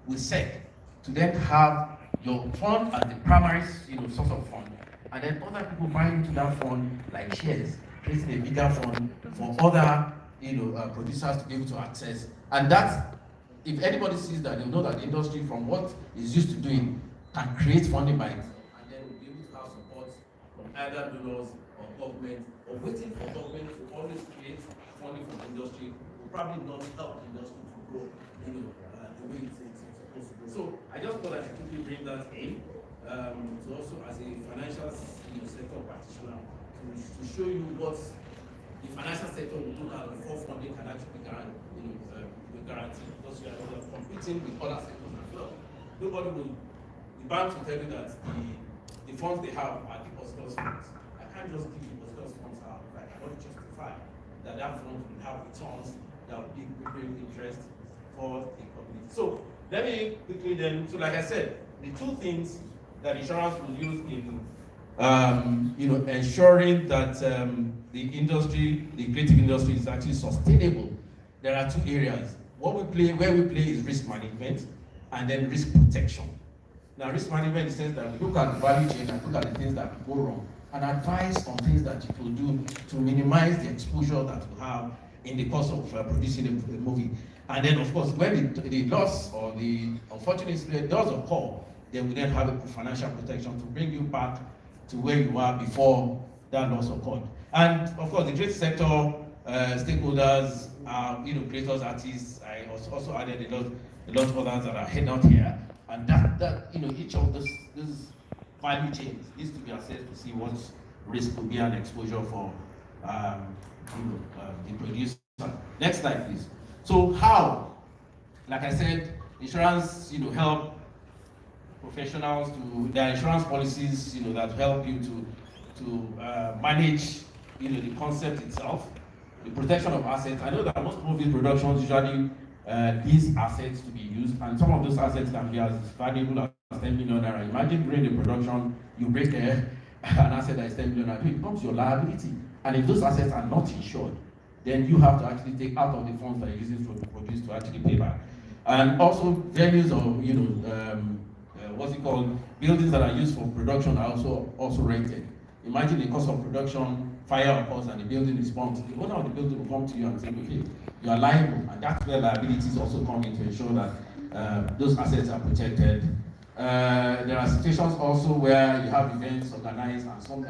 with SEC to then have your fund as the primary source of fund, and then other people buy into that fund like shares, creating a bigger fund for other producers to be able to access. And that, if anybody sees that, they'll know that the industry, from what it's used to doing, can create funding by itself, and then we'll be able to have support from either donors or government, or waiting for government to always create funding for the industry will probably not help the industry to grow, the way it's supposed to grow. So I just thought I should quickly bring that in, to also as a financial sector practitioner, to show you what the financial sector will look at before funding can actually be guaranteed, because you are competing with other sectors as well. Nobody will, the banks will tell you that the funds they have are depositors' funds. I can't just give depositors' funds out. I cannot justify that fund will have returns that will be bringing interest for the community. So let me quickly then, so like I said, the two things that insurance will use in ensuring that the industry, the creative industry, is actually sustainable. There are two areas. Where we play is risk management, and then risk protection. Now, risk management in the sense that we look at the value chain and look at the things that could go wrong, and advise on things that you could do to minimize the exposure that you have in the course of producing a movie. And then, of course, when the loss or the unfortunate incident does occur, then we then have a financial protection to bring you back to where you were before that loss occurred. And of course, the creative sector stakeholders, creators, artists. I also added a lot of others that are head out here, and that each of those value chains needs to be assessed to see what risk could be an exposure for the producer. Next slide, please. So how, like I said, insurance help professionals to their insurance policies that help you to manage the concept itself, the protection of assets. I know that most movie productions usually these assets to be used, and some of those assets can be as valuable as 10 million naira. Imagine during the production you break an asset that is 10 million naira, it becomes your liability. And if those assets are not insured, then you have to actually take out of the funds that you're using to produce to actually pay back. And also venues or buildings that are used for production are also rented. Imagine the cost of production, fire occurs, and the building is burnt. The owner of the building will come to you and say, okay, you are liable, and that's where liabilities also come in to ensure that those assets are protected. There are situations also where you have events organized, and some.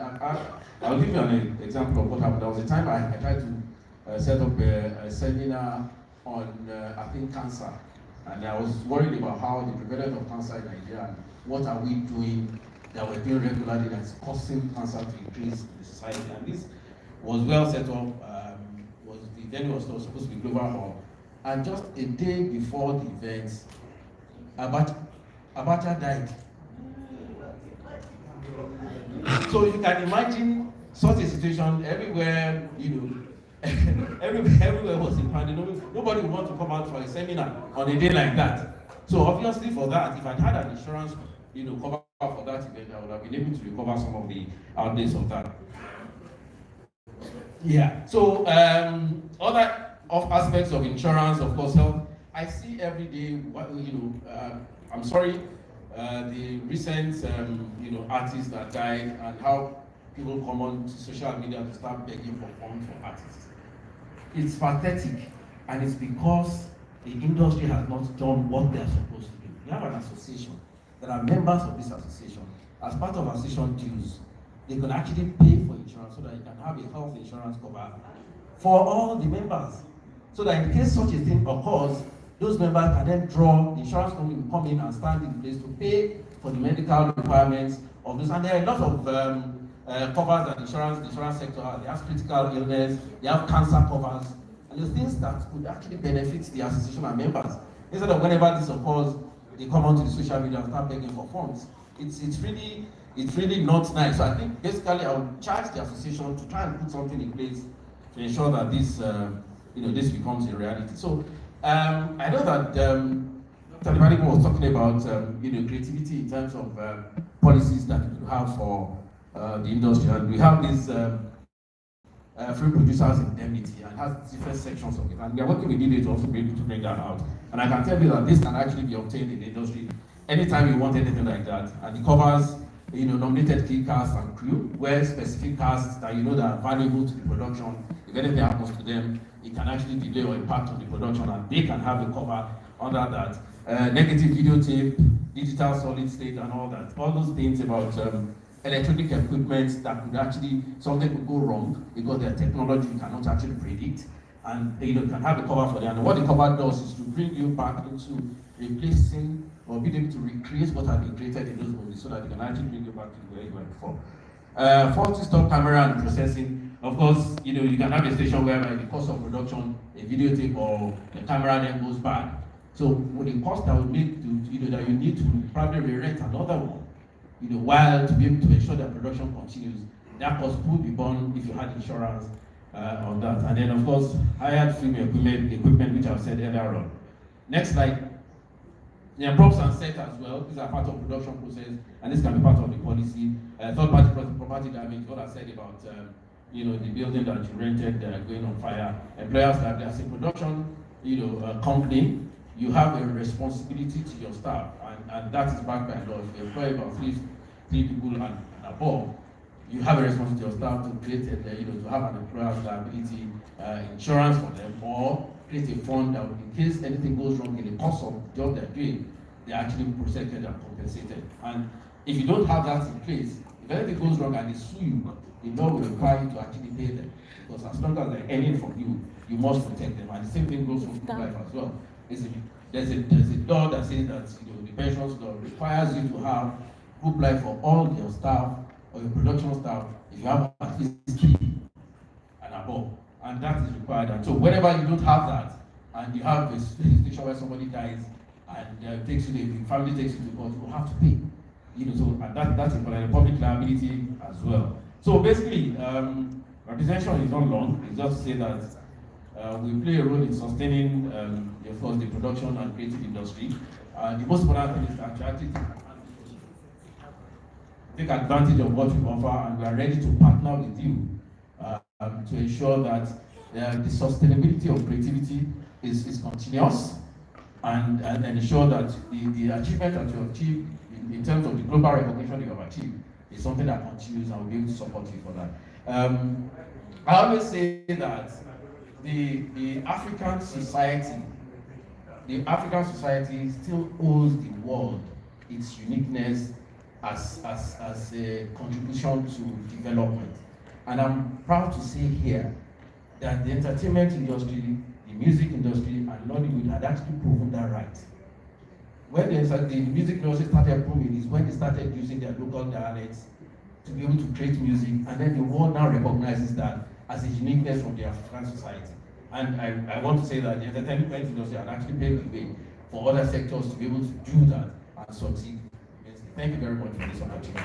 I'll give you an example of what happened. There was a time I tried to set up a seminar on, I think, cancer. And I was worried about how the prevalence of cancer in Nigeria, and what are we doing that we're doing regularly that's causing cancer to increase in the society. And this was well set up, the venue was supposed to be Global Hall. And just a day before the event, Abacha died. So you can imagine such a situation everywhere, everywhere was in panic. Nobody would want to come out for a seminar on a day like that. So obviously for that, if I had an insurance, cover for that event, I would have been able to recover some of the outlays of that. Yeah. So other aspects of insurance, of course, health. I see every day. I'm sorry, the recent artists that died, and how people come on to social media to start begging for funds for artists. It's pathetic, and it's because the industry has not done what they're supposed to do. We have an association. There are members of this association. As part of association dues, they can actually pay for insurance so that you can have a health insurance cover for all the members. So that in case such a thing occurs, those members can then draw, the insurance company will come in and stand in place to pay for the medical requirements of this. And there are a lot of covers that the insurance sector has. They have critical illness, they have cancer covers, and the things that could actually benefit the association and members. Instead of whenever this occurs, they come onto the social media and start begging for funds. It's really not nice. So I think basically I would charge the association to try and put something in place to ensure that this this becomes a reality. So I know that Dr. Ibrahim was talking about creativity in terms of policies that we have for the industry, and we have this free producers indemnity, and has different sections of it. And we are working with DD to also be able to bring that out. And I can tell you that this can actually be obtained in the industry anytime you want anything like that. And it covers, nominated key cast and crew, where specific casts that that are valuable to the production. If anything happens to them, it can actually delay or impact on the production, and they can have a cover under that. Negative videotape, digital solid state, and all that. All those things about electronic equipment that could actually, something could go wrong because their technology cannot actually predict, and they can have a cover for them. And what the cover does is to bring you back into replacing or being able to recreate what had been created in those movies, so that they can actually bring you back to where you were before. Faulty stop camera and processing. Of course, you can have a station whereby in the course of production, a videotape or a camera then goes bad. So with the cost that would make that you need to probably re-rent another one, while to be able to ensure that production continues, that cost would be borne if you had insurance on that. And then of course, hired film equipment, which I've said earlier on. Next slide. Props and sets as well. These are part of production process, and this can be part of the policy. Third-party property damage. What I said about the building that you rented going on fire. Employers that as a production company, you have a responsibility to your staff, and that is backed by law. If you employ about three people and above, you have a responsibility to your staff to create to have an employer's liability insurance for them, or create a fund that in case anything goes wrong in the course of the job they're doing, they're actually protected and compensated. And if you don't have that in place, if anything goes wrong and they sue you, the law will require you to actually pay them, because as long as they're earning from you, you must protect them. And the same thing goes for group life as well. There's a law that says that the pensions law requires you to have group life for all your staff or your production staff if you have at least 3 and above, and that is required. And so whenever you don't have that, and you have a situation where somebody dies and the family takes you to court, you have to pay. So and that's important. Public liability as well. So basically, representation is not long. It's just to say that we play a role in sustaining, of course, the production and creative industry. The most important thing is to actually take advantage of what we offer, and we are ready to partner with you to ensure that the sustainability of creativity is continuous, and ensure that the achievement that you achieve in terms of the global recognition you have achieved is something that continues, and we'll be able to support you for that. I always say that the African society still owes the world its uniqueness as a contribution to development. And I'm proud to say here that the entertainment industry, the music industry, and Nollywood had actually proven that right. When the music industry started booming is when they started using their local dialects to be able to create music, and then the world now recognizes that as a uniqueness from the African society. And I want to say that the entertainment industry had actually paved the way for other sectors to be able to do that and succeed. Thank you very much for this opportunity.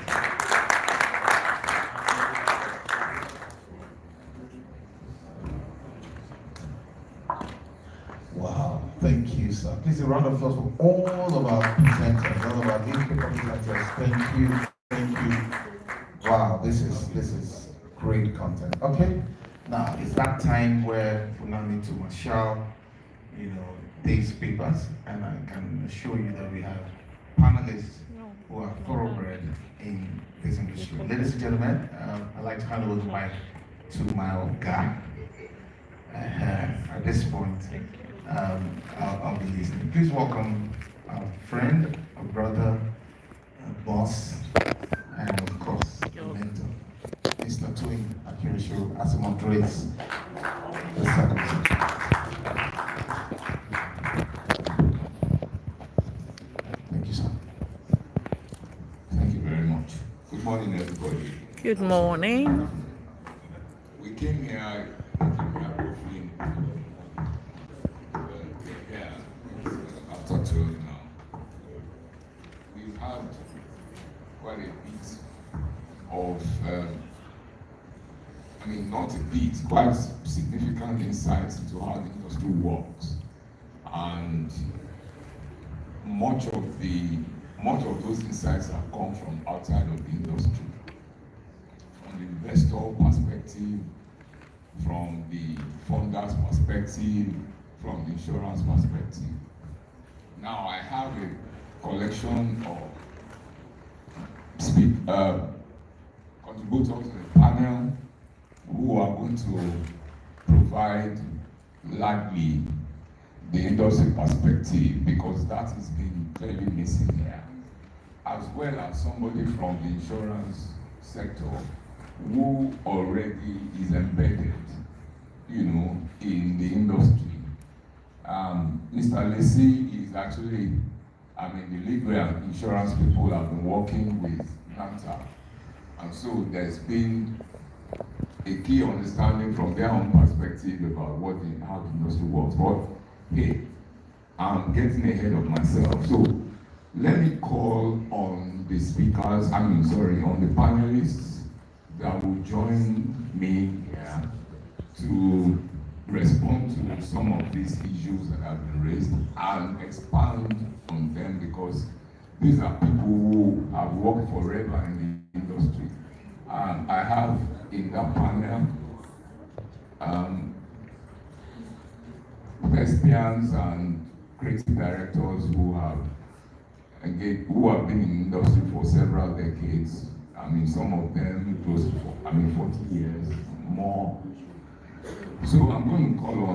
Wow, thank you, sir. Please a round of applause for all of our presenters, all of our newspaper presenters. Thank you. Wow, this is great content. Okay, now it's that time where we now need to marshal, these papers, and I can assure you that we have panelists who are thoroughbred in this industry. Ladies and gentlemen, I'd like to hand over the mic to my old guy. At this point, I'll be listening. Please welcome our friend, our brother, our boss, and of course, a mentor, Mr. Twin Akirisho, as he moderates the circumcision. Thank you, sir. Thank you very much. Good morning, everybody. Good morning. We came here briefly. After 12 now. We've had quite a bit of, not a bit, quite significant insights into how the industry works. And much of those insights have come from outside of the industry. From the investor perspective, from the funder's perspective, from the insurance perspective. Now I have a collection of contributors to the panel who are going to provide largely the industry perspective, because that is being clearly missing here, as well as somebody from the insurance sector who already is embedded, in the industry. Mr. Lacy is actually, the legal and insurance people have been working with NAMTA, and so there's been a key understanding from their own perspective about how the industry works. But hey, I'm getting ahead of myself. So let me call on the speakers, on the panelists that will join me here to respond to some of these issues that have been raised and expand on them, because these are people who have worked forever in the industry. I have in that panel thespians and creative directors who have been in the industry for several decades. Some of them close to 40 years more. So I'm going to call on